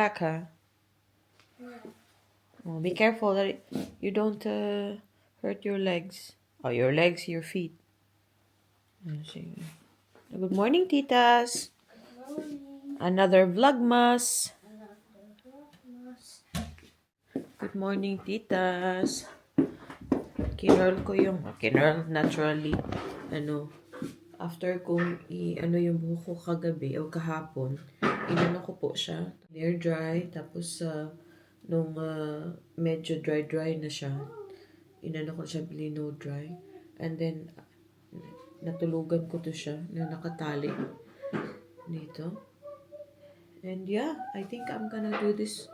back, huh? Oh, be careful that you don't hurt your legs. Oh, your legs, your feet. Good morning, titas. Another vlogmas. Good morning, titas. Kinurl ko yung, kinurl naturally, after kong yung buhok ko kagabi o kahapon, inano ko po siya, air dry, tapos nung medyo dry na siya, inano ko siya blow dry, and then natulugan ko to siya na nakatali dito. And yeah, I think I'm gonna do this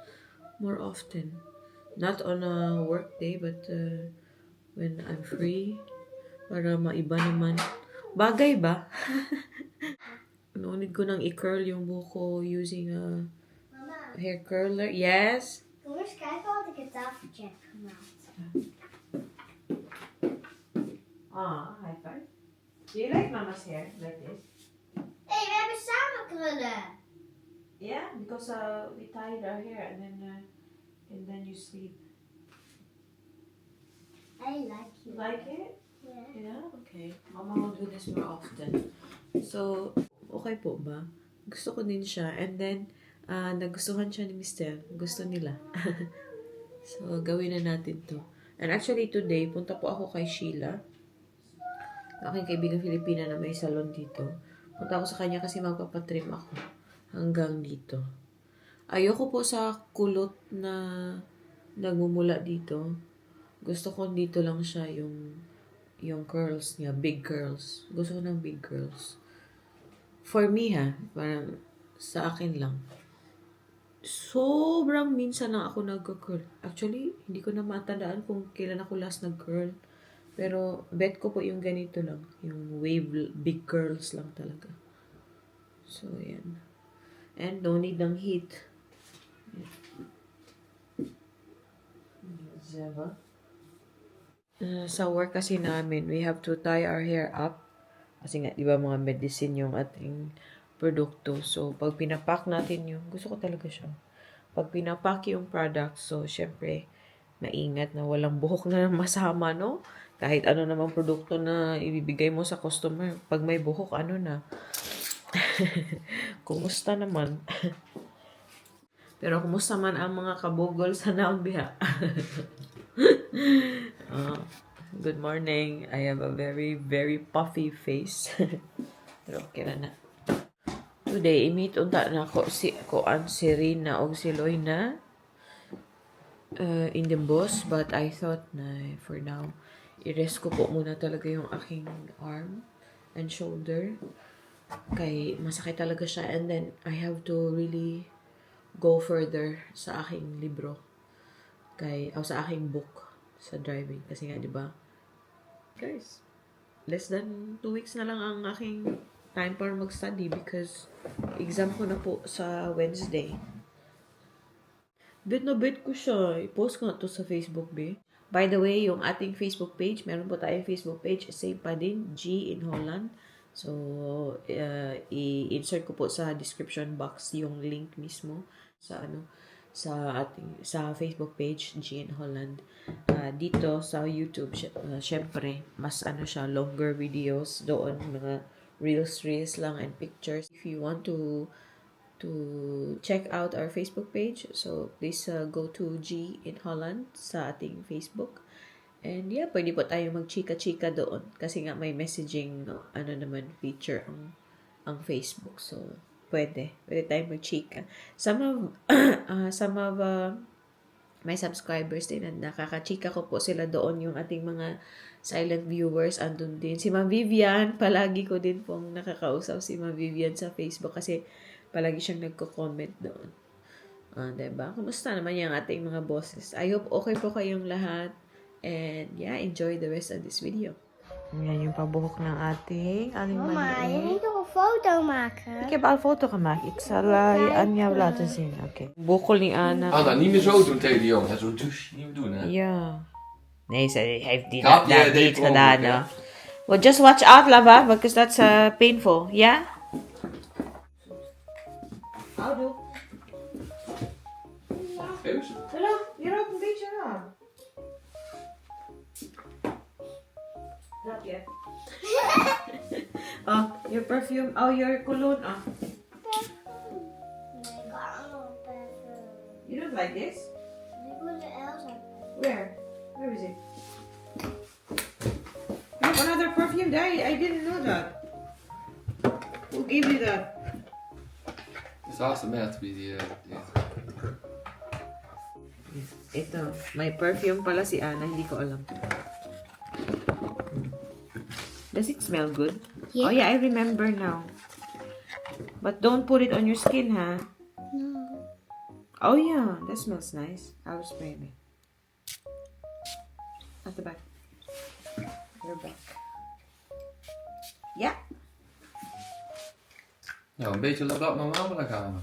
more often. Not on a work day, but when I'm free, para maiba naman. Bagay ba? Noonid ko nang i-curl yung buhok ko using a hair curler. Yes? Kom eens kijken wat ik het tafeltje heb gemaakt. High five. Do you like mama's hair like this? Hé, we hebben samen krullen. Yeah, because we tied our hair and then you sleep. I like you. Like it? Yeah. Yeah, okay. Mama will do this more often. So, okay po ba? Gusto ko din siya. And then, nagustuhan siya ni Mister. Gusto nila. So, gawin na natin to. And actually, today, punta po ako kay Sheila. Aking kaibigang Filipina na may salon dito. Punta ako sa kanya kasi magpapatrim ako. Hanggang dito. Ayoko po sa kulot na nagmumula dito. Gusto ko dito lang siya yung curls niya, big curls. Gusto ko ng big curls. For me parang sa akin lang. Sobrang minsan lang ako nag-curl. Actually, hindi ko na matandaan kung kailan ako last nag-curl. Pero bet ko po yung ganito lang. Yung wave, big curls lang talaga. So, yan. And no need ng heat. Sa work kasi namin, we have to tie our hair up. Kasi nga, di ba mga medicine yung ating produkto. So, pag pinapack natin yung, gusto ko talaga siya. Pag pinapack yung product, so, syempre, maingat na walang buhok na masama, no? Kahit ano namang produkto na ibibigay mo sa customer, pag may buhok, ano na. Kumusta naman? Pero kumusta man ang mga kabugol sa naong biha? Good morning. I have a very, very puffy face. Pero okay na. Today, i-meet unta na ko si Rina o si Loina in the bus. But I thought na for now, i-rest ko po muna talaga yung aking arm and shoulder. Kay masakit talaga siya. And then, I have to really go further sa aking libro. Sa aking book sa driving. Kasi nga, di ba? Guys, less than 2 weeks na lang ang aking time para mag-study because exam ko na po sa Wednesday. Bet na bet ko siya. I-post ko na to sa Facebook, be. By the way, yung ating Facebook page, meron po tayong Facebook page, same pa din, G in Holland. So, i-insert ko po sa description box yung link mismo sa sa Facebook page, G in Holland. Dito sa YouTube, syempre, mas siya, longer videos doon, mga reels lang and pictures. If you want to check out our Facebook page, so please go to G in Holland sa ating Facebook. And yeah, pwede po tayo magchika-chika doon kasi nga may messaging feature ang Facebook. So pwede tayong magchika. Some of my subscribers din na nakakachika ko po sila doon, yung ating mga silent viewers andun din. Si Ma'am Vivian, palagi ko din pong nakakausap si Ma'am Vivian sa Facebook kasi palagi siyang nagko-comment doon. Diba? Kumusta naman yung ating mga bosses? I hope okay po kayong lahat. And yeah, enjoy the rest of this video. Yan yung pabuhok ng ating Mama, je moet toch een foto maken? Ik heb al een foto gemaakt. Ik zal je aan jou laten zien. Oké. Bochel niet aan. Anna, niet meer zo doen tegen die jongen. Zo douche, niet meer doen, hè? Ja. Nee, ze heeft die Ja, dat deed niet het gedaan. ongeluk, No? Well, just watch out, Lava, because that's painful. Yeah? Houdoe. Geef eens. Hallo, je rookt een beetje raar. Grapje. Oh, your perfume. Oh, your cologne. Oh. You don't like this? Where? Where is it? You have another perfume there? I didn't know that. Who gave you that? Het is haast een maat die Ito, may perfume pala si Ana, hindi ko alam. Does it smell good? Yeah. Oh yeah, I remember now. But don't put it on your skin, ha? No. Oh yeah, that smells nice. I'll spray it. At the back. Your back. Yeah. Nou, een beetje laat normaal, maar dan gaan we.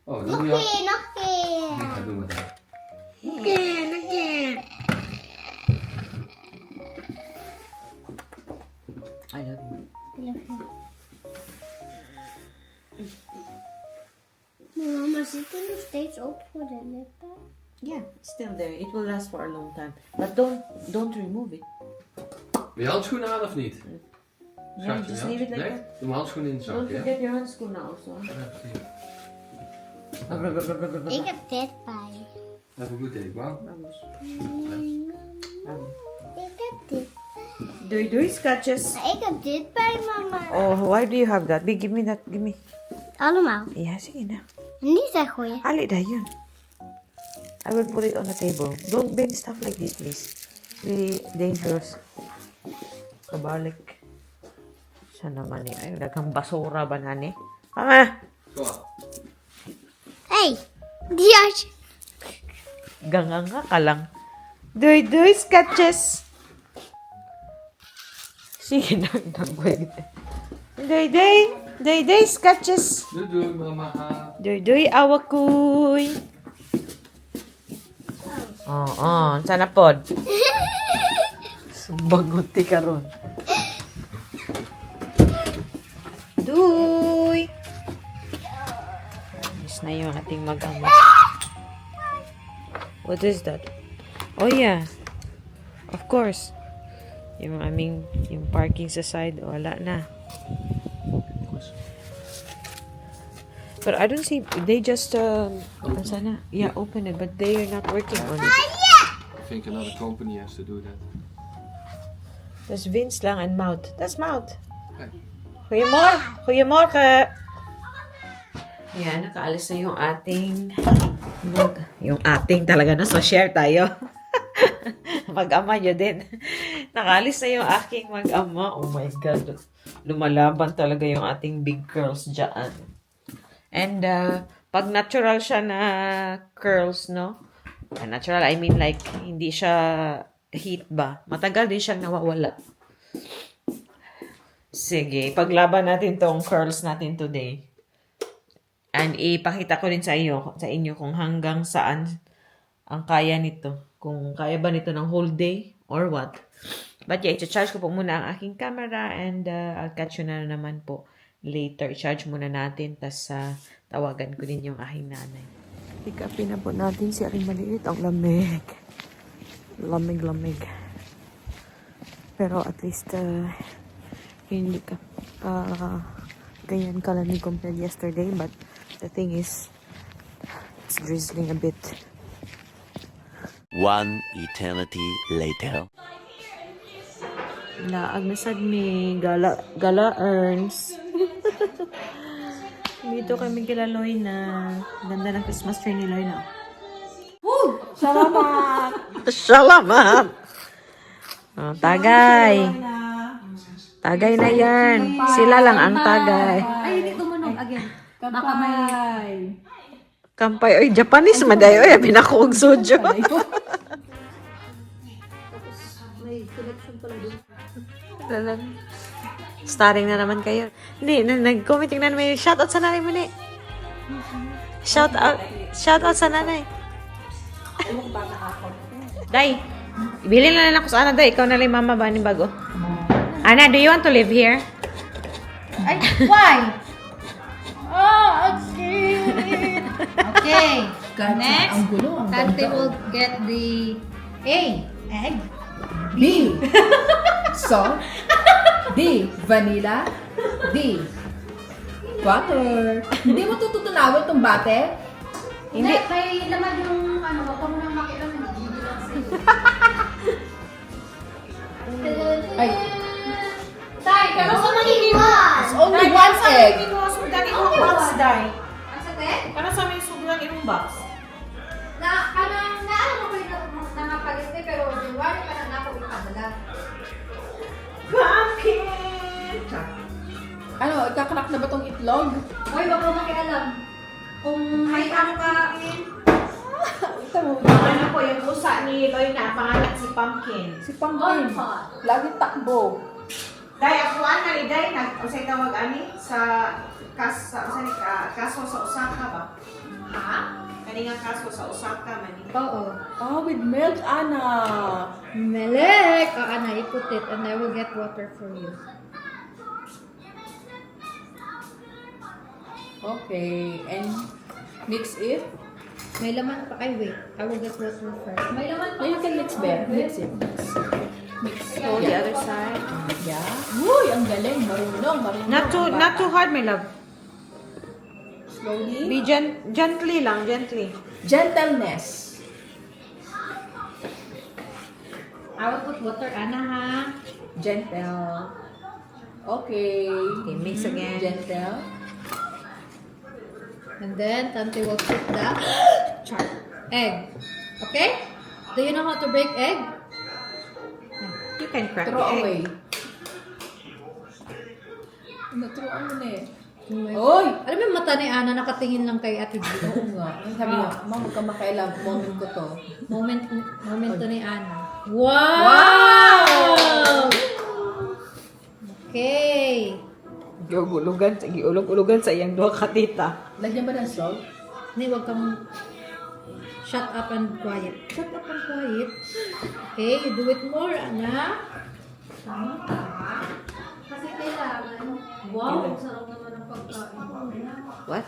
Oh, dat doe je Nog al. keer, nog keer. Ik ga doen met dat. Again. I love you. Mama, zit er nog steeds op voor de lippen? Yeah, it's still there. It will last for a long time. But don't remove it. Wil je handschoenen aan of niet? Yeah, Schatje, just ja? leave it like Nee? that. Doe mijn handschoenen in de zak, Don't ja? forget your handschoen also. Ja, precies. Ik heb dit bij. Even goed even, wauw. Vamos. Ik heb dit. Doei scratches. Maar ik heb dit bij, mama. Oh, why do you have that? Give me that. Give me. Allemaal. Ja, sige na. Niet zo goeie. Ali na yun. I will put it on the table. Don't bend stuff like this, please. Really dangerous. Kabalik. Siya naman eh. Ay, daghang basura ba nani? Mama! Kom maar. Hey, die als Ganganga ka lang. Doy sketches. Sige na, nagwag. Doy sketches. Doei doei mama. Doy awakuy. Sana pod. Baguti ka ron. Doy. Yes na yung ating mag-ama. What is that? Oh yeah. Of course. Yung parking sa side, wala na. But I don't see, they just, sana, yeah, open it, but they are not working on it. I think another company has to do that. That's Vince lang and Mout. That's Mout. Hey. Goeiemorgen. Yan, nakaalis na yung ating, talaga na, so share tayo. Mag-ama nyo din. Nakaalis na yung aking mag-ama. Oh my God. Lumalaban talaga yung ating big curls dyan. And, pag natural siya na curls, no? Natural, I mean like, hindi siya heat ba? Matagal din siyang nawawala. Sige, paglaban natin tong curls natin today. And ipakita ko rin sa inyo kung hanggang saan ang kaya nito. Kung kaya ba nito ng whole day or what. But yeah, i-charge ko po muna ang aking camera and I'll catch you na naman po later. I-charge muna natin tas tawagan ko din yung aking nanay. Pick upin na po natin si Aling Maliit. Ang lamig. Lamig. Pero at least hindi ka ganyan kalamig compared yesterday. But the thing is, it's drizzling a bit. One eternity later. Laag na sad mi gala earns. Dito kami kila Loy na ganda ng Christmas tree ni Loy na. Woo! Salamat! Oh, tagay. Tagay na yan. Sila lang ang tagay. Ay, hindi tumunog again. Baka may... Kampay. Oy, Japanese maday. Oy, binakuog sojo. May connection pala doon. Starring na naman kayo. Hindi, nag-commenting na naman. Shoutout sa nanay mo, ni. Shoutout sa nanay. Day, ibili na lang ako sa Ana, Day. Ikaw na lang yung mama ba ni bago? Ana, do you want to live here? Ay, why? Oh, okay. Okay. Kahit Next, ang gulo, ang Tante ganda. will get the A, egg. B. Salt. D. Vanilla. D. Butter. Hindi mo tututunawin itong butter? Hindi. May laman yung ano, wag ka munang makilang nag-GB lang sa'yo. Ay, Tay, pero sa magiging it's only one egg. Sugdan imong box, Day. Ang sa te? Para sa may sugdan imong box. Na, kanang, na ano ko yung nangapalit eh, pero January pa na ako ipadala. Pumpkin! Ano, ikakarak na ba tong itlog? Hoy, wag mo makialam. Kung may ano ka, Ito mo. Ano po yung pusa ni Loy na pangalan si Pumpkin. Si Pumpkin. Laging takbo. Day, ako na ni Day, usay tawag ani sa kaso sa Osaka ba? ha? Kani nga kaso sa Osaka man. Oo. Ah, with milk, Ana. Melek! Ana, I put it and I will get water for you. Okay, and mix it. May laman pa. Ay, wait. I will get water first. May laman pa. Yeah, you can mix there. Mix it. Mix. Oh, the other side. Yeah. Uy, ang galing. Marunong. Not too hard, my love. Slowly. Be gently lang, gently. Gentleness. I will put water, Ana, ha? Gentle. Okay. Okay, mix again. Gentle. And then, Tante will put the egg. Okay? Do you know how to break egg? You can crack Throw the egg. away. Throw mo na eh. Oy! Oy! Alam mo yung mata ni Ana nakatingin lang kay Ate G. Oo nga. Ang sabi niya, ma'am, huwag ka makailang. Moment ko to. Moment to ni Ana. Wow! Okay. Giulog-ulogan, giulog-ulogan sa iyang duha ka tita. Lagyan ba ng salt? Hindi, huwag kang shut up and quiet. Shut up and quiet. Okay, you do it more, Ana. Tama ka. Kasi kailangan. Wow, ang sarap naman ng pagkain. What?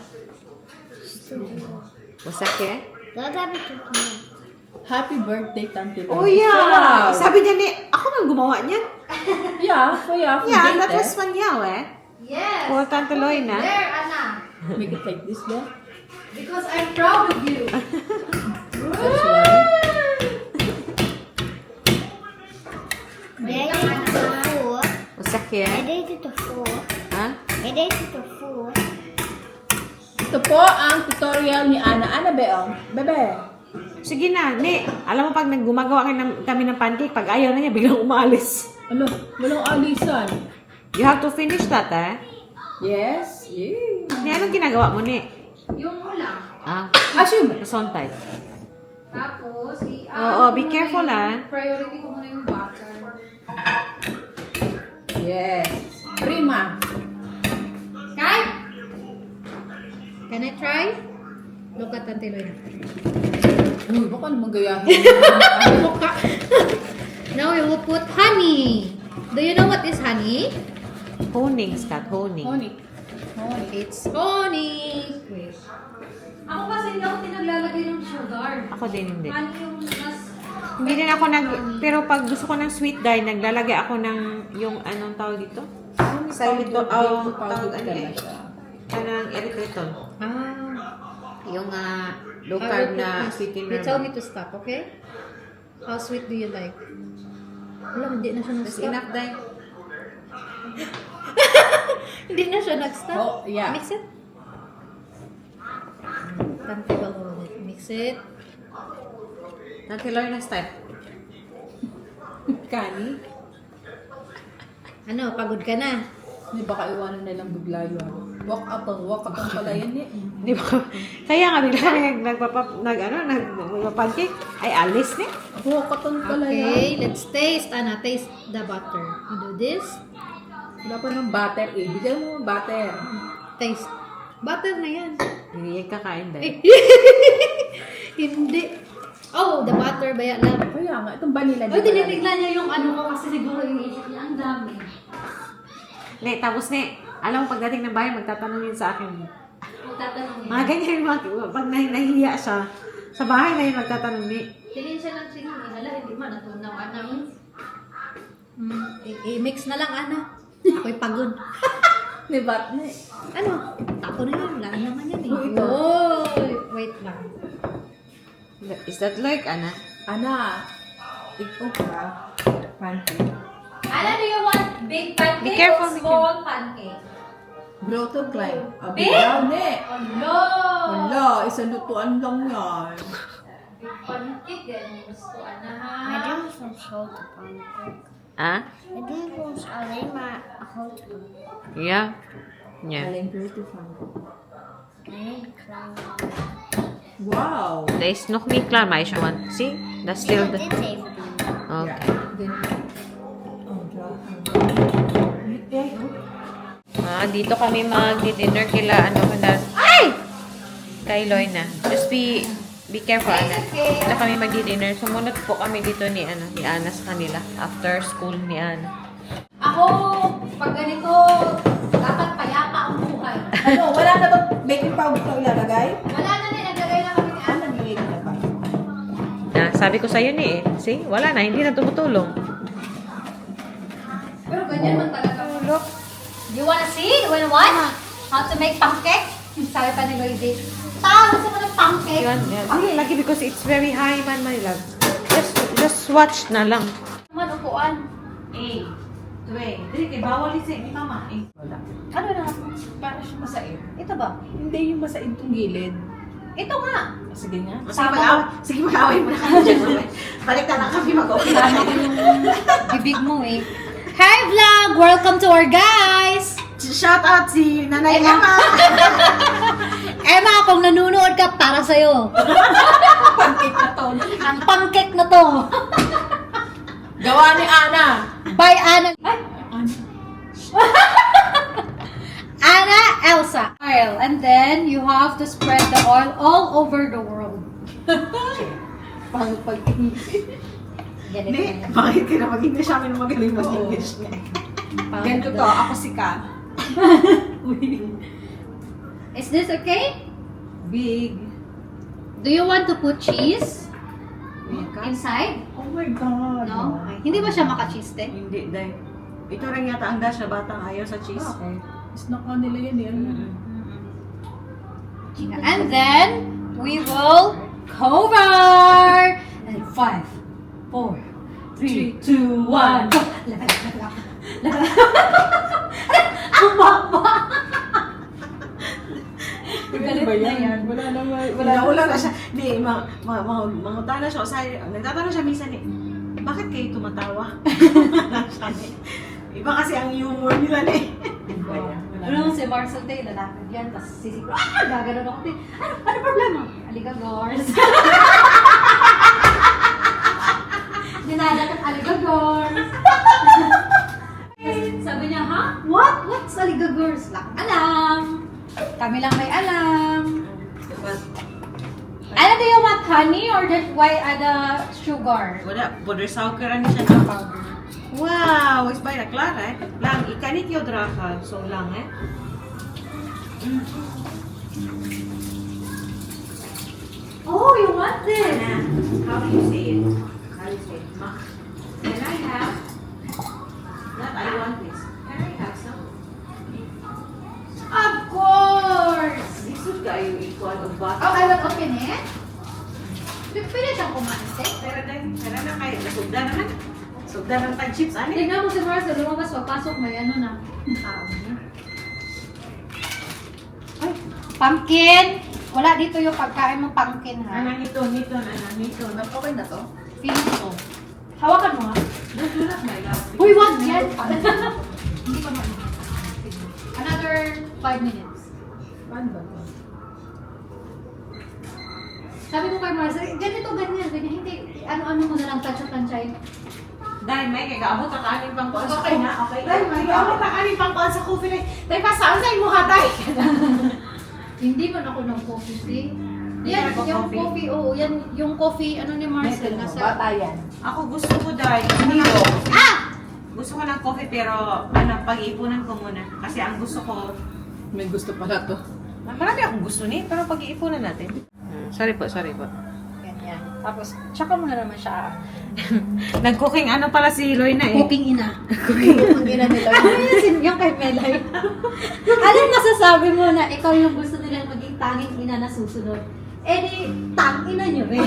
Masake? Gagabi ko na. Happy birthday, Tante. Oh yeah! Wow. Sabi niya ni, ako nang gumawa niyan. Yeah, kuya. Yeah, that was fun yaw eh. Yes! For Tante Loy na. There, Ana. Make it like this, no? Because I'm proud of you. That's why. Ready to four. Masake? Ready to four. Ha? Ready to four. Ito po ang tutorial ni Ana. Ana, beong. Bebe. Sige na, ni. Alam mo pag naggumagawa kami ng pancake, pag ayaw na niya, biglang umaalis. Ano? Walang alisan. You have to finish that eh. Yes. Yeah. Ni, anong ginagawa mo ni? Yung ulam. Ah, Assume. sontay. Tapos, Oo, be careful, priority ko muna yung butter. Yes. Prima. Kai! Can I try? Look at Tante Loy. Uy, baka naman gayahin. Now we will put honey. Do you know what is honey? Honing, Scott, honing. Honey. It's honey. Wait. Ako kasi hindi ako tinaglalagay ng sugar. Ako din hindi. Honey yung mas... Hindi din ako pero pag gusto ko ng sweet dye, naglalagay ako ng yung anong tawag dito? Xylitol, tawag ano eh. Anong erythritol. Ah. Yung low carb na sweetener. You tell me to stop, okay? How sweet do you like? Wala, hindi na siya That's nag-stop. enough dye. Hindi na siya nag-stop. Oh, yeah. Mix it. Tante will hold it. Mix it. Tante Loy na style. Kani. Ano, pagod ka na? Hindi baka iwanan na lang bigla yun. Walk up pala yan eh. Di ba? Kaya nga bigla kami nagpapancake. Ay, alis ni. Walk up pala yan. Okay, let's taste. Ana, taste the butter. You do this. Wala pa ng butter eh. Bigyan mo ng butter. Taste. Butter na yan. Hindi yan kakain dahil. Hindi. Oh, the butter baya lang. Kaya nga, itong vanilla. Uy, tinitignan niya yung ano ko kasi siguro yung isip niya. Ang dami. Ne, tapos ne, alam mo pagdating ng bahay, magtatanong yun sa akin. Tatanungin. Mga ganyan yung mga, pag nahihiya siya, sa bahay na yung magtatanong ni. Silin siya ng silin. Hala, hindi man natunaw. Anang. I-mix na lang, Ana. Ako'y pagod. Ni Batne. Ano? Ako na yun. Wala naman yan eh. Oh, ito. Oy, wait lang. Is that like, Ana? Ana, ikaw ka. Pancake. Ana, do you want big pancake Be careful, or be small pancake? Grow to climb. Big? Brownie. Oh, no! Wala, isang lutuan lang yan. Big pancake yan. Gusto, Ana, ha? Maar dit is een grote pancake. Ah? We doen ons alleen maar een grote pancake. Yeah. Yeah. Aling beautiful. Nee, kleine. Wow. Er is nog meer klaar, meisje. Want, zie? Dat is Ik still ga the... dit even doen. Okay. Then, oh, draw. Dito kami mag-dinner kila, ano ko na... Ay! Kay Loy na. Just be careful, Ana. Dito kami mag-dinner. Sumunod po kami dito ni Ana sa kanila. After school ni Ana. Ako, pag ganito, dapat payapa ang buhay. Ano, wala na ba baking powder na ilalagay? Wala na din, naglagay na kami ni Ana. Ano, nilagay na ba? Sabi ko sa'yo ni See? Wala na. Hindi na tumutulong. Pero ganyan man talaga. Look. Do you wanna see? You wanna watch? How to make pancake? Sabi pa ni Lloydie, gusto ko ng pancake. Yan. Ang lagi because it's very high man, my love. Just watch na lang. Man, upuan. Dili kay bawal ni mama. Wala. Ano na? Para siya masaid. Ito ba? Hindi yung masaid tong gilid. Ito nga. Sige nga. Sige, mag-away mo na kami dyan. Balik na lang kami mag-okay. Bibig mo eh. Hi vlog! Welcome to our guys! Shout out si Nanay Emma. Emma, kung nanonood ka, para sa'yo. Pancake na to. Ang pancake na to. Gawa ni Ana. By Ana. Ay! Ana Elsa. Oil. And then, you have to spread the oil all over the world. Pang pag-iisip. Ganito yan. Bakit ka na mag-English? Amin na magaling mag-English. Ganito to, ako si Ka. Is this okay? Big. Do you want to put cheese inside? Oh my God. No? Hindi ba siya maka-cheese te? Hindi, dahil. Ito rin yata ang dash na batang ayaw sa cheese. Okay. Snack ka nila yan eh. And then, we will cover. And 5, 4, 3, 2, 1, go! Ang baba! Galit ba yan? Wala naman. Wala na siya. Hindi, mangutana siya. Nagtatanong siya minsan eh, bakit kayo tumatawa? Iba kasi ang humor nila eh. Ano si Marcel Tay, lalakad yan, tapos sisiguro, gagano'n ako. Ano problema? Aligagors. Dinadagat aligagors. Sabi niya, ha? What? What's aligagors? Wala kang alam. Kami lang may alam. Ano do you want, honey or the sugar? Wala, powder sugar ni siya na powder. Wow, is by na klara eh. Lang, ikanit yung draka. So lang eh. Oh, you want this? How do you say it? How do you say it? Ma, can I have? Not I want this. Can I have some? Of course! This would kayo equal of butter. Oh, I will open it. Pwede siyang kumain, te. Pero na kayo. Nasugda naman. Sugda ng tag-chips. Ano eh? Tignan mo si Marcel, lumabas, papasok, may ano na. Ay, pumpkin! Wala dito yung pagkain mo pumpkin, ha? Anang ito. Okay na to? Feeling ko. Hawakan mo, ha? Nagulak na ilaw. Uy, wag yan! Hindi pa man. Another 5 minutes. Paano ba to? Sabi ko kay Marcel, ganito, ganyan. Hindi, ano-ano mo na lang, tansya-tansya. Dahil may kagaabot ka kanin pang kuwan sa Okay na, okay. Dahil may kagaabot ka kanin pang kuwan sa coffee rin. Dahil pa saan sa'yo mo hatay? Hindi man ako ng coffee, see? Hindi Yan, ka yung nagko-coffee? coffee, oo. Yan, yung coffee, ano ni Marcel, nasa... Bata yan. Ako gusto ko dahil. Nilo. Gusto ko ng coffee pero pag-iipunan ko muna. Kasi ang gusto ko, May gusto pala to. Marami akong gusto ni, pero pag-iipunan natin. Sorry po. Ganyan. Tapos, tsaka mo na naman siya. Nag-cooking ano pala si Loina eh. Cooking ina. Cooking ina nila. Yung kay Melay. Anong masasabi mo na ikaw yung gusto nilang maging tanging ina na susunod? Eh di, tang ina nyo rin.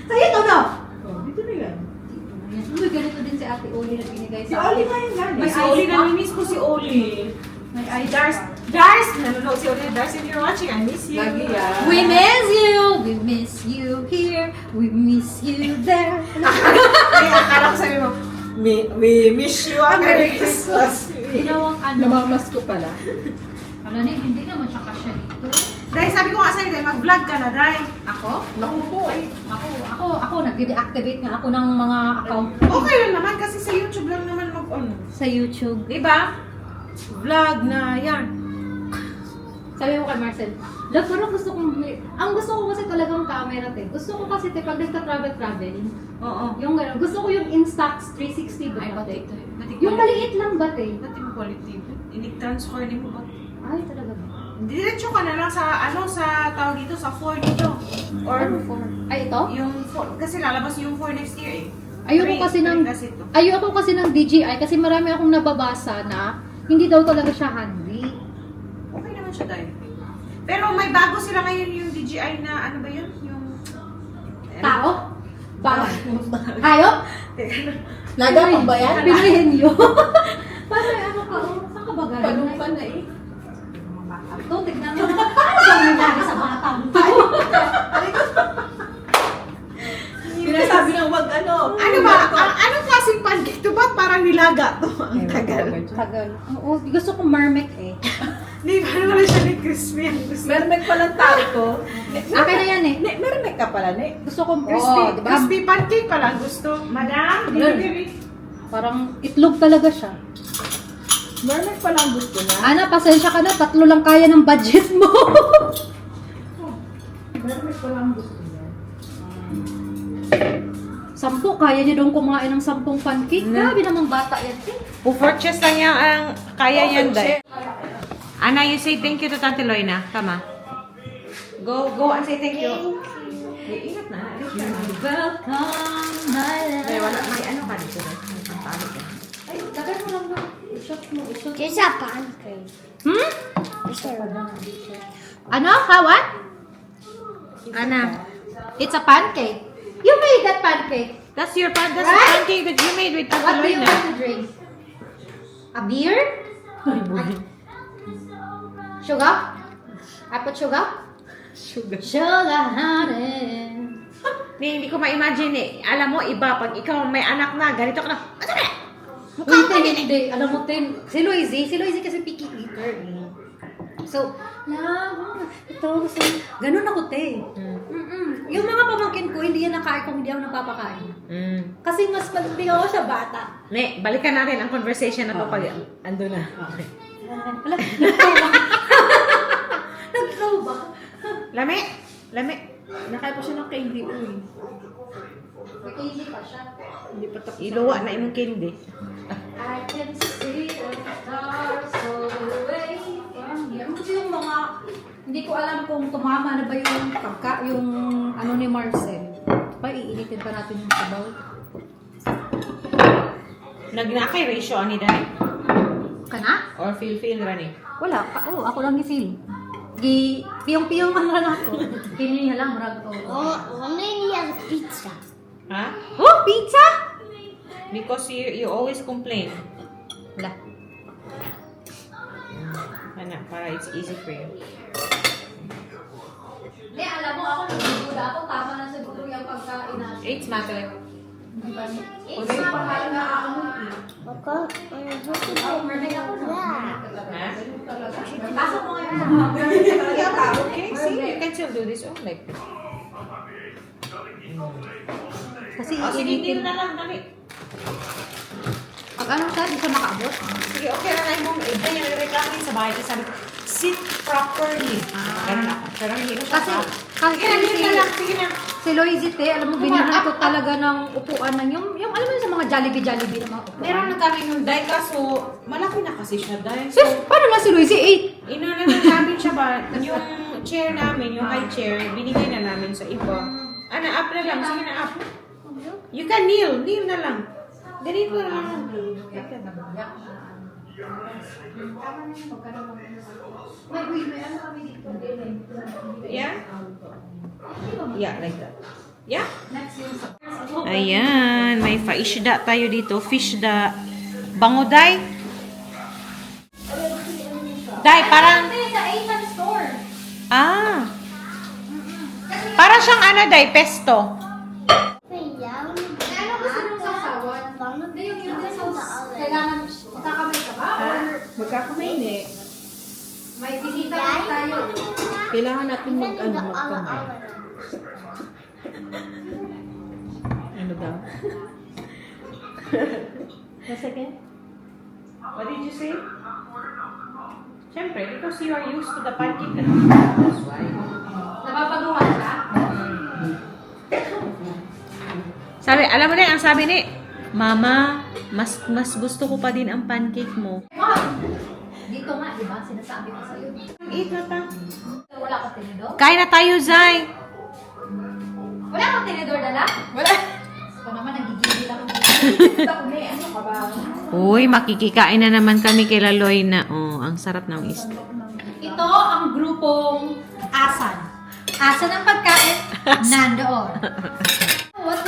Sa'yo to, no? Dito na yan. Uy, ganito din si Ate Oli na binigay Si sa Oli nga yung gani. May si Oli, nami-miss ko si Oli. May ice Dars! Nanonood si Oli. Dars, if you're watching, I miss you. Lagi yan. We miss you here, we miss you there. Ay, akala ko sabi mo, we miss you. Merry Christmas. Ginawang ano. Namamas ko pala. Ano na, hindi naman siya kasya dito. Dahil sabi ko nga sa'yo, dahil mag-vlog ka na, dahil. Ako? Naku po. Ako, nag-deactivate nga ako ng mga account Okay lang naman, kasi sa YouTube lang naman mag-on. sa YouTube. Diba? Vlog na yan. Sabi mo kay Marcel, Love, parang gusto kong, ang gusto ko kasi talagang camera, te. Gusto ko kasi, te, pag nagka-travel, Oo. yung gano'n, gusto ko yung Instax 360 ba, Ay, te? batik Yung maliit lang ba, te? Ba't yung quality? Inig-transfer din mo ba? Ay, talaga ba? Diretso ka na lang sa, sa tawag dito, sa 4 dito. Or, Ano for? Ay, ito? yung 4, kasi lalabas yung 4 next year eh. Ayoko kasi ng, Kasi ito. ayoko kasi ng DJI kasi marami akong nababasa na hindi daw talaga siya handy. Okay naman siya dahil. Pero may bago sila ngayon yung DJI na, ano ba yun? Yung... Tao? Ba? Hayop? Nagapang ba yan? Pilihin yun. Parang ano ka, oh, saan ka ba galing? Panupan na eh. Ito, tignan mo. Ano ba nangyari sa bata mo? Pinasabi ng wag ano. Ano ba? Anong klaseng pancake to ba? Parang nilaga to. Ang tagal. Tagal. Oo, gusto ko marmek eh. Di ba naman siya ni crispy? Ang gusto. Mermek palang tao to. Akin na yan eh. Ne, mermek ka pala, ne. Gusto ko Crispy, diba? crispy pancake pala ang gusto. Madam, delivery. Parang itlog talaga siya. Mermek pala ang gusto na. Ana, pasensya ka na. 3 lang kaya ng budget mo. Mermek pala ang gusto niya. 10, kaya niya doon kumain ng 10 pancake. Grabe namang bata yan. Pupurchase lang niya ang kaya niyan dahil. Ana, you say thank you to Tante Loina. Tama. Go and say thank you. Ingat na. Welcome, my Ay, love. wala. May ano ka dito. May pantalo ka. Ay, lagay mo lang na. I-shot mo, i-shot. It's a pancake. Hmm? It's a Ano? Ha? What? Ana, it's a pancake. You made that pancake. That's your that's Right? the pancake that you made with Tante What do you Loina. want to drink? A beer? Sugar? I put sugar? Sugar, honey. Hindi ko ma-imagine eh. Alam mo, iba. Pag ikaw may anak na, ganito ka na. Ano ba? Hindi. Alam mo, Tin, si Loisy kasi picky eater. eh. So, ito, gusto, ganun ako, te. Yung mga pamangkin ko, hindi yan nakain kung hindi ako napapakain. Kasi mas magbi ako sa bata. Ne, balikan natin ang conversation na to pag ando na. Okay. Wala, nag-throw ba? Nag-throw ba? Lami. Nakain pa siya ng candy uy. May candy pa siya. Hindi pa tapos. Iluwa na imong candy. I can see the stars all the way from here. Kasi yung mga, hindi ko alam kung tumama na ba yung yung ano ni Marcel. Iinitin pa natin yung sabaw. Nagnakay ratio ani dani. Kana? Or feel rani. Wala. Ako lang i-feel. Piyong-piyong man lang ako. Kiniya lang, marag ko. Only has pizza. Ha? Oh, pizza! Because you always complain. Wala. Ana, para it's easy for you. Hindi, alam mo, ako nagdududa ako. Tama na siguro yung pagkain natin. It's matter. Di ba? Kasi pangalan na ano eh. Mermaid ako, no? Ha? Pasok mo ngayon. Okay, see, you can still do this. Oh, like. Kasi Sige, hindi iinitin. na lang, dali. Pag ano siya, di siya makaabot. Sige, okay na lang mo. Iba yung reklamo sa bahay. Kasi sabi ko, sit properly. Ganun ako. Pero hindi mo siya Kasi Sige na, sige na. si Loisy, alam mo, binili ko talaga ng upuan ng yung alam mo sa mga Jollibee na mga upuan. Meron na kami nung day, kaso malaki na kasi siya day. So, Sis, paano na si Loisy? inuna na namin siya ba, yung chair namin, yung high chair, binigay na namin sa iba. Up na lang, sige na, up. You can kneel na lang. Ganito na lang. May ano kami dito. Yeah? Yeah, like that. Yeah? Next yung sa... Ayan, may faishda tayo dito. Fishda. Bango, Day? Day, parang... Sa Asian store. Ah. Para siyang ano, Day, pesto. Ano gusto nung sasawan? Hindi yung sauce. Kailangan magkakamay ka ba? Or Magkakamay ni. may bisita pa tayo? Kailangan natin magkamay. Ano daw? Second? What did you say? Siyempre, because you are used to the pancake. That's why. Napapaguhan ka? Sabi, alam mo na, ang sabi ni, Mama, mas gusto ko pa din ang pancake mo. Dito nga, di ba? Sinasabi ko sa'yo. Eat na ta. Wala ka tinidor? Kain na tayo, Zay. Wala kang tinidor, dala? Wala. Ito naman, nagigigil ako dito. Ako na, ano ka ba? Uy, makikikain na naman kami kay Laloy na. Oh, ang sarap ng isda. Ito ang grupong Asan. Asan ang pagkain? Nandoon.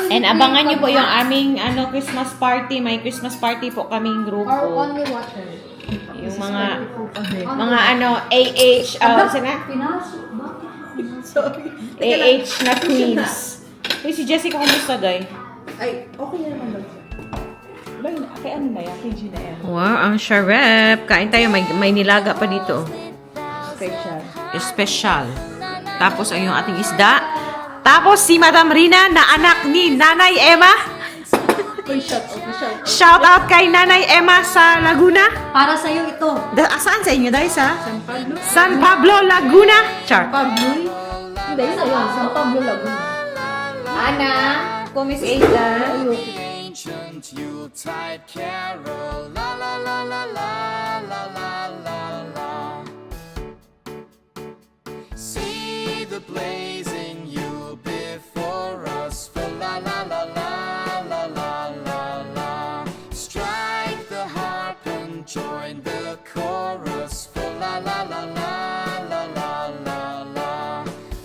And abangan niyo po yung aming Christmas party. May Christmas party po kaming Or grupo. only water. Yung mga AH, sina? Pinasok ba? AH na queens. Hey, si Jessica, kumusta, Day? Ay, okay na naman daw siya. Kay ano na yan? Kay Gina yan. Wow, ang sarap. Kain tayo. May nilaga pa dito. Special. Special. Tapos ang yung ating isda. Tapos si Madam Rina na anak ni Nanay Emma. Uy, shout out. Shout out kay Nanay Emma sa Laguna. Para sa'yo ito. Saan sa inyo, Day? Sa San Pablo. San Pablo, Laguna. Char. Pablo? Hindi, yun na yun. San Pablo Laguna. Ana, ko Miss Ada. Ancient Yuletide carol, la la la la la la la la la. See the blazing Yule before us, for la la la la la la la la. Strike the harp and join the chorus, for la la la la la la la la.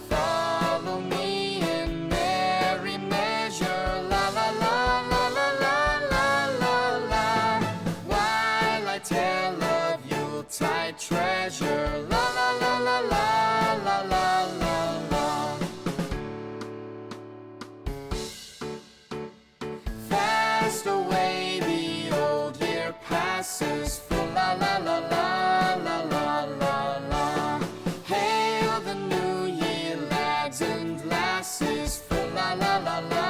Follow me in merry measure, la la la la la la la la la. While I tell of Yuletide treasure, la la la la la la la la la. Fast away the old year passes, for la la la la la la la la. Hail the new year, lads and lasses, for la la la la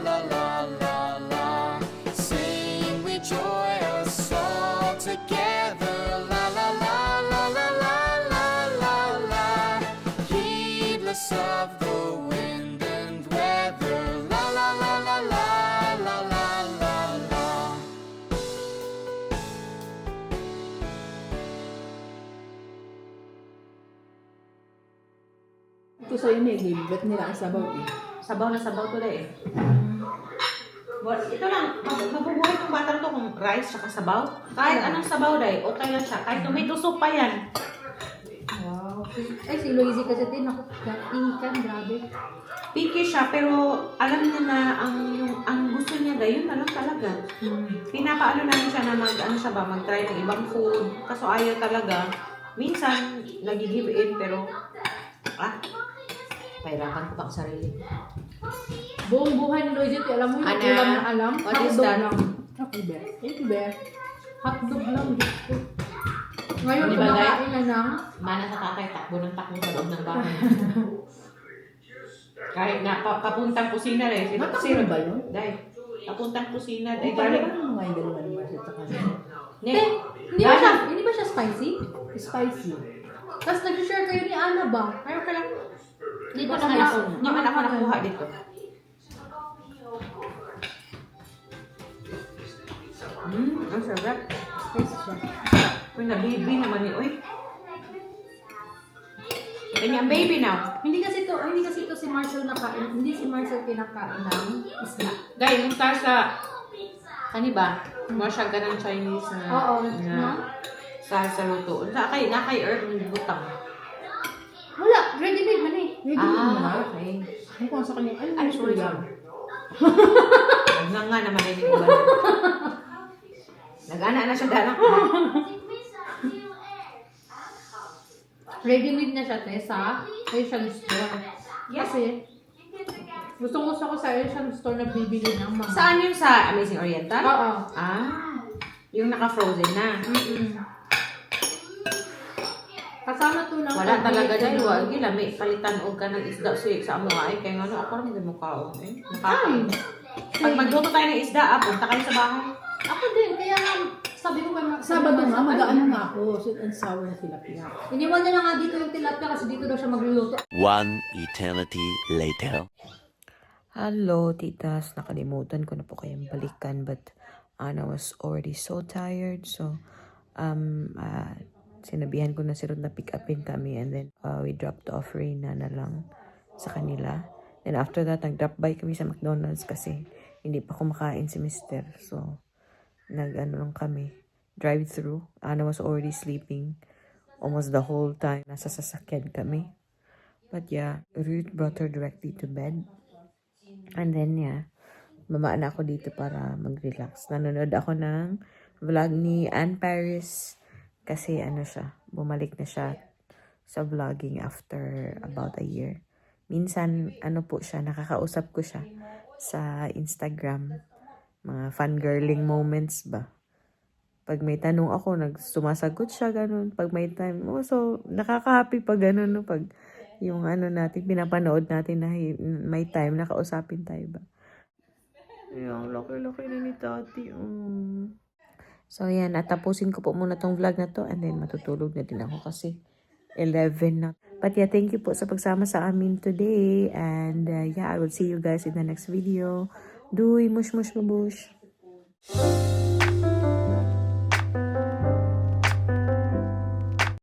la la la la. Sing we joyous all together, la la la la la la la la la. Heedless of the wind and weather, la la la la la la la la la. Ito sa'yo na ilibet nila ang sabaw eh. Sabaw na sabaw to eh. Well, ito lang, mabubuhay kong batang to kung rice at sabaw. Kahit anong sabaw day, okay lang siya. Kahit tomato soup pa yan. Wow. Ay, si Loisy kasi din ako. Ikan, grabe. Picky siya, pero alam niya na ang gusto niya day, yun na lang talaga. Pinapaano namin siya na mag-try ng ibang food. Kaso ayaw talaga. Minsan, nag-give in, pero pahirapan ko pa ang sarili. Buong buhay ni Loisy, alam mo yung Ana, ulam na alam? what is Hotdog that? lang. Okay, be. Thank you, be. Hotdog lang. Diyos ko. Ngayon, Di ba, Day? kumakain na ng... Mana sa tatay, takbo ng takbo sa loob ng bahay. Kahit na papuntang kusina rin. Matakbo ba yun? Dahil, papuntang kusina. Ay, Ay, paano galing. ba yung mga idol naman sa kanya? Hindi ba siya spicy? Spicy. Tapos nag-share kayo ni Ana ba? Ayaw ka lang. Dito naman ako. Naman ako nakuha dito. Ang sarap. Taste siya. Uy, na-baby naman ni Uy. Kanyang baby now. Hindi kasi ito si Marcel nakain. Hindi si Marcel kinakain ng isda. Guys, yung sa kani ba? Masya ganang Chinese na Oo. na sa luto. Nakay Earth ng butang. Wala, ready-made man eh. Okay. Ano ko sa kanya? Ay, sorry lang. Nga naman ay hindi ko ba. Nag-ana na siya dalang. Ready-made na siya, sa Asian store. Kasi, gusto ko sa Asian store na bibili ng mga... Saan yung sa Amazing Oriental? Oo. Yung naka-frozen na. Kasama to ng... Wala talaga dahil wag gila may palitan og ka ng isda sa amo ay kay ngano ako rin mo kaon eh. Nakakain. Pag magluto tayo ng isda, punta kayo sa bahay. Ako din, kaya nga, sabi ko kay Sabado nga, mag-ano nga ako. Sweet and sour na tilapia. Iniwan niya na nga dito yung tilapia kasi dito daw siya magluluto. One eternity later. Hello, titas. Nakalimutan ko na po kayong balikan but Anna was already so tired. So, sinabihan ko na si Rod na pick upin kami and then we dropped off Reyna na lang sa kanila. Then after that, nag-drop by kami sa McDonald's kasi hindi pa kumakain si Mister. So, nag-ano lang kami. Drive-through. Anna was already sleeping almost the whole time. Nasa sasakyan kami. But yeah, Ruth brought her directly to bed. And then, yeah, baba na ako dito para mag-relax. Nanonood ako ng vlog ni Ann Paris kasi ano siya, bumalik na siya sa vlogging after about a year. Minsan, ano po siya, nakakausap ko siya sa Instagram. Mga fangirling moments ba? Pag may tanong ako, sumasagot siya, ganun. Pag may time, so, nakaka-happy pag ganun, no? Pag yung ano natin, pinapanood natin na may time, nakausapin tayo ba? Ayan, laki-laki na ni Tati. So, yan, natapusin ko po muna tong vlog na to and then matutulog na din ako kasi 11 na. But yeah, thank you po sa pagsama sa amin today and yeah, I will see you guys in the next video. Doei, mush mush mabush.